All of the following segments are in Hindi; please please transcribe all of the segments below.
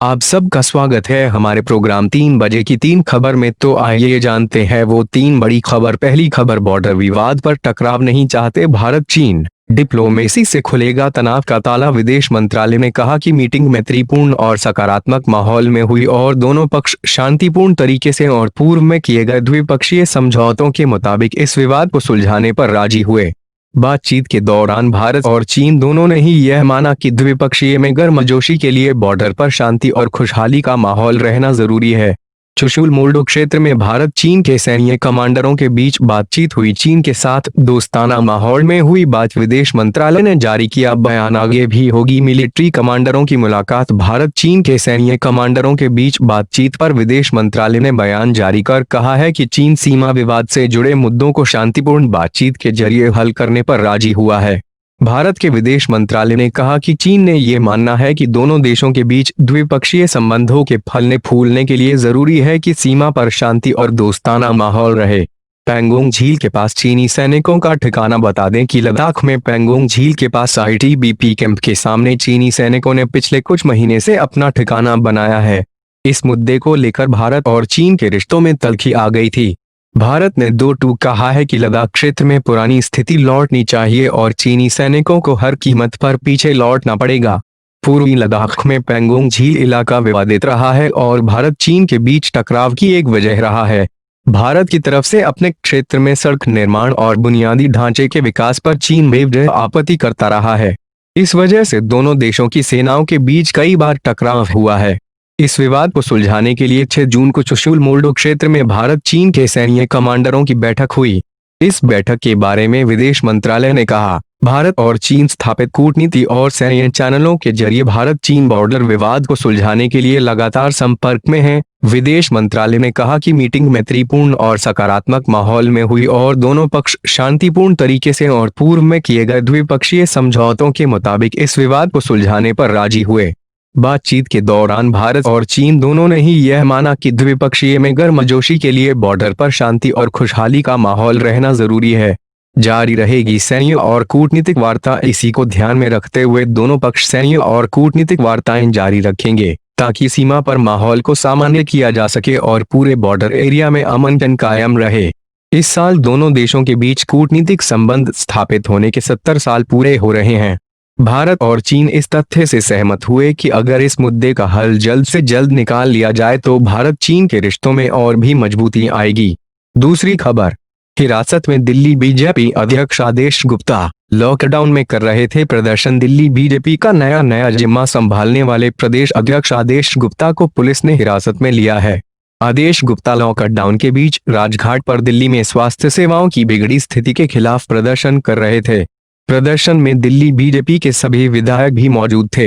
आप सबका स्वागत है हमारे प्रोग्राम 3 बजे की 3 खबर में। तो आइए जानते हैं वो 3 बड़ी खबर। पहली खबर, बॉर्डर विवाद पर टकराव नहीं चाहते भारत चीन, डिप्लोमेसी से खुलेगा तनाव का ताला। विदेश मंत्रालय ने कहा कि मीटिंग मैत्रीपूर्ण और सकारात्मक माहौल में हुई और दोनों पक्ष शांतिपूर्ण तरीके से और पूर्व में किए गए द्विपक्षीय समझौतों के मुताबिक इस विवाद को सुलझाने पर राजी हुए। बातचीत के दौरान भारत और चीन दोनों ने ही यह माना कि द्विपक्षीय में गर्मजोशी के लिए बॉर्डर पर शांति और खुशहाली का माहौल रहना जरूरी है। चुशुल मोल्डो क्षेत्र में भारत चीन के सैन्य कमांडरों के बीच बातचीत हुई। चीन के साथ दोस्ताना माहौल में हुई बात। विदेश मंत्रालय ने जारी किया बयान, आगे भी होगी मिलिट्री कमांडरों की मुलाकात। भारत चीन के सैन्य कमांडरों के बीच बातचीत पर विदेश मंत्रालय ने बयान जारी कर कहा है कि चीन सीमा विवाद से जुड़े मुद्दों को शांतिपूर्ण बातचीत के जरिए हल करने पर राजी हुआ है। भारत के विदेश मंत्रालय ने कहा कि चीन ने ये मानना है कि दोनों देशों के बीच द्विपक्षीय संबंधों के फलने फूलने के लिए जरूरी है कि सीमा पर शांति और दोस्ताना माहौल रहे। पैंगोंग झील के पास चीनी सैनिकों का ठिकाना। बता दें कि लद्दाख में पैंगोंग झील के पास आईटीबीपी कैंप के सामने चीनी सैनिकों ने पिछले कुछ महीने से अपना ठिकाना बनाया है। इस मुद्दे को लेकर भारत और चीन के रिश्तों में तल्खी आ गई थी। भारत ने दो टूक कहा है कि लद्दाख क्षेत्र में पुरानी स्थिति लौटनी चाहिए और चीनी सैनिकों को हर कीमत पर पीछे लौटना पड़ेगा। पूर्वी लद्दाख में पैंगोंग झील इलाका विवादित रहा है और भारत चीन के बीच टकराव की एक वजह रहा है। भारत की तरफ से अपने क्षेत्र में सड़क निर्माण और बुनियादी ढांचे के विकास पर चीन बेवजह आपत्ति करता रहा है। इस वजह से दोनों देशों की सेनाओं के बीच कई बार टकराव हुआ है। इस विवाद को सुलझाने के लिए 6 जून को चुशुल मोल्डो क्षेत्र में भारत चीन के सैन्य कमांडरों की बैठक हुई। इस बैठक के बारे में विदेश मंत्रालय ने कहा, भारत और चीन स्थापित कूटनीति और सैन्य चैनलों के जरिए भारत चीन बॉर्डर विवाद को सुलझाने के लिए लगातार संपर्क में है। विदेश मंत्रालय ने कहा कि मीटिंग मैत्रीपूर्ण और सकारात्मक माहौल में हुई और दोनों पक्ष शांतिपूर्ण तरीके से और पूर्व में किए गए द्विपक्षीय समझौतों के मुताबिक इस विवाद को सुलझाने पर राजी हुए। बातचीत के दौरान भारत और चीन दोनों ने ही यह माना कि द्विपक्षीय में गर्मजोशी के लिए बॉर्डर पर शांति और खुशहाली का माहौल रहना जरूरी है। जारी रहेगी सैन्य और कूटनीतिक वार्ता। इसी को ध्यान में रखते हुए दोनों पक्ष सैन्य और कूटनीतिक वार्ताएं जारी रखेंगे ताकि सीमा पर माहौल को सामान्य किया जा सके और पूरे बॉर्डर एरिया में अमन कायम रहे। इस साल दोनों देशों के बीच कूटनीतिक संबंध स्थापित होने के 70 साल पूरे हो रहे हैं। भारत और चीन इस तथ्य से सहमत हुए कि अगर इस मुद्दे का हल जल्द से जल्द निकाल लिया जाए तो भारत चीन के रिश्तों में और भी मजबूती आएगी। दूसरी खबर, हिरासत में दिल्ली बीजेपी अध्यक्ष आदेश गुप्ता। लॉकडाउन में कर रहे थे प्रदर्शन। दिल्ली बीजेपी का नया जिम्मा संभालने वाले प्रदेश अध्यक्ष आदेश गुप्ता को पुलिस ने हिरासत में लिया है। आदेश गुप्ता लॉकडाउन के बीच राजघाट पर दिल्ली में स्वास्थ्य सेवाओं की बिगड़ी स्थिति के खिलाफ प्रदर्शन कर रहे थे। प्रदर्शन में दिल्ली बीजेपी के सभी विधायक भी मौजूद थे।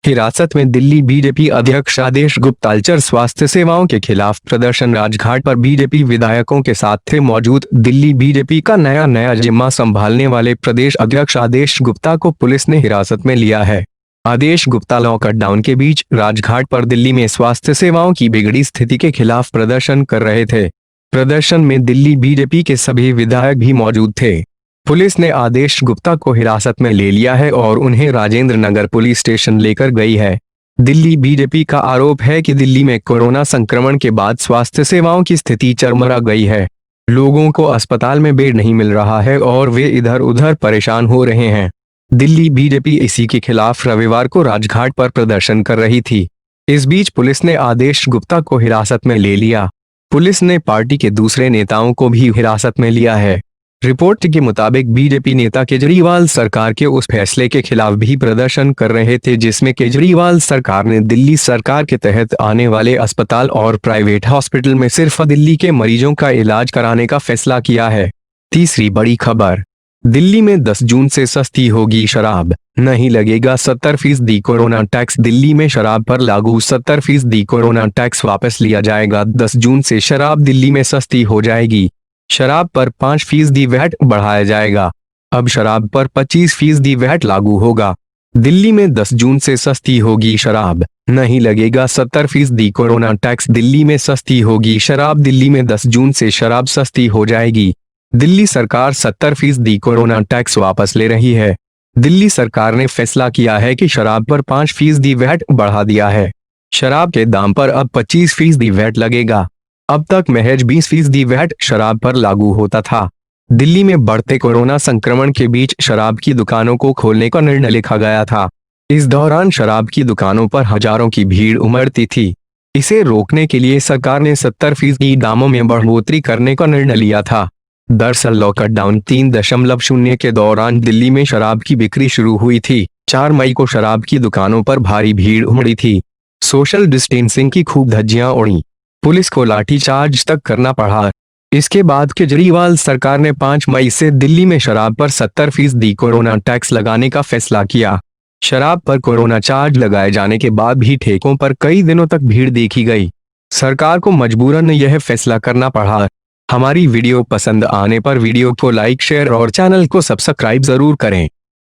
हिरासत में दिल्ली बीजेपी अध्यक्ष आदेश गुप्ता कल्चर स्वास्थ्य सेवाओं के खिलाफ प्रदर्शन। राजघाट पर बीजेपी विधायकों के साथ थे मौजूद। दिल्ली बीजेपी का नया जिम्मा संभालने वाले प्रदेश अध्यक्ष आदेश गुप्ता को पुलिस ने हिरासत में लिया है। आदेश गुप्ता लॉकडाउन के बीच राजघाट पर दिल्ली में स्वास्थ्य सेवाओं की बिगड़ी स्थिति के खिलाफ प्रदर्शन कर रहे थे। प्रदर्शन में दिल्ली बीजेपी के सभी विधायक भी मौजूद थे। पुलिस ने आदेश गुप्ता को हिरासत में ले लिया है और उन्हें राजेंद्र नगर पुलिस स्टेशन लेकर गई है। दिल्ली बीजेपी का आरोप है कि दिल्ली में कोरोना संक्रमण के बाद स्वास्थ्य सेवाओं की स्थिति चरमरा गई है। लोगों को अस्पताल में बेड नहीं मिल रहा है और वे इधर उधर परेशान हो रहे हैं। दिल्ली बीजेपी इसी के खिलाफ रविवार को राजघाट पर प्रदर्शन कर रही थी। इस बीच पुलिस ने आदेश गुप्ता को हिरासत में ले लिया। पुलिस ने पार्टी के दूसरे नेताओं को भी हिरासत में लिया है। रिपोर्ट के मुताबिक बीजेपी नेता केजरीवाल सरकार के उस फैसले के खिलाफ भी प्रदर्शन कर रहे थे जिसमें केजरीवाल सरकार ने दिल्ली सरकार के तहत आने वाले अस्पताल और प्राइवेट हॉस्पिटल में सिर्फ दिल्ली के मरीजों का इलाज कराने का फैसला किया है। तीसरी बड़ी खबर, दिल्ली में 10 जून से सस्ती होगी शराब, नहीं लगेगा 70% कोरोना टैक्स। दिल्ली में शराब पर लागू 70% कोरोना टैक्स वापस लिया जाएगा। 10 जून से शराब दिल्ली में सस्ती हो जाएगी। शराब पर 5% वैट बढ़ाया जाएगा। अब शराब पर 25% वैट लागू होगा। दिल्ली में 10 जून से सस्ती होगी शराब, नहीं लगेगा 70% कोरोना टैक्स। दिल्ली में सस्ती होगी शराब। दिल्ली में 10 जून से शराब सस्ती हो जाएगी। दिल्ली सरकार 70% कोरोना टैक्स वापस ले रही है। दिल्ली सरकार ने फैसला किया है कि शराब पर 5% वैट बढ़ा दिया है। शराब के दाम पर अब 25% वैट लगेगा। अब तक महज 20% वैट शराब पर लागू होता था। दिल्ली में बढ़ते कोरोना संक्रमण के बीच शराब की दुकानों को खोलने का निर्णय लिखा गया था। इस दौरान शराब की दुकानों पर हजारों की भीड़ उमड़ती थी। इसे रोकने के लिए सरकार ने 70% दामों में बढ़ोतरी करने का निर्णय लिया था। दरअसल लॉकडाउन 3.0 के दौरान दिल्ली में शराब की बिक्री शुरू हुई थी। 4 मई को शराब की दुकानों पर भारी भीड़ उमड़ी थी। सोशल डिस्टेंसिंग की खूब धज्जियां उड़ी। पुलिस को लाठीचार्ज तक करना पड़ा। इसके बाद केजरीवाल सरकार ने 5 मई से दिल्ली में शराब पर 70% कोरोना टैक्स लगाने का फैसला किया। शराब पर कोरोना चार्ज लगाए जाने के बाद भी ठेकों पर कई दिनों तक भीड़ देखी गई। सरकार को मजबूरन यह फैसला करना पड़ा। हमारी वीडियो पसंद आने पर वीडियो को लाइक, शेयर और चैनल को सब्सक्राइब जरूर करें।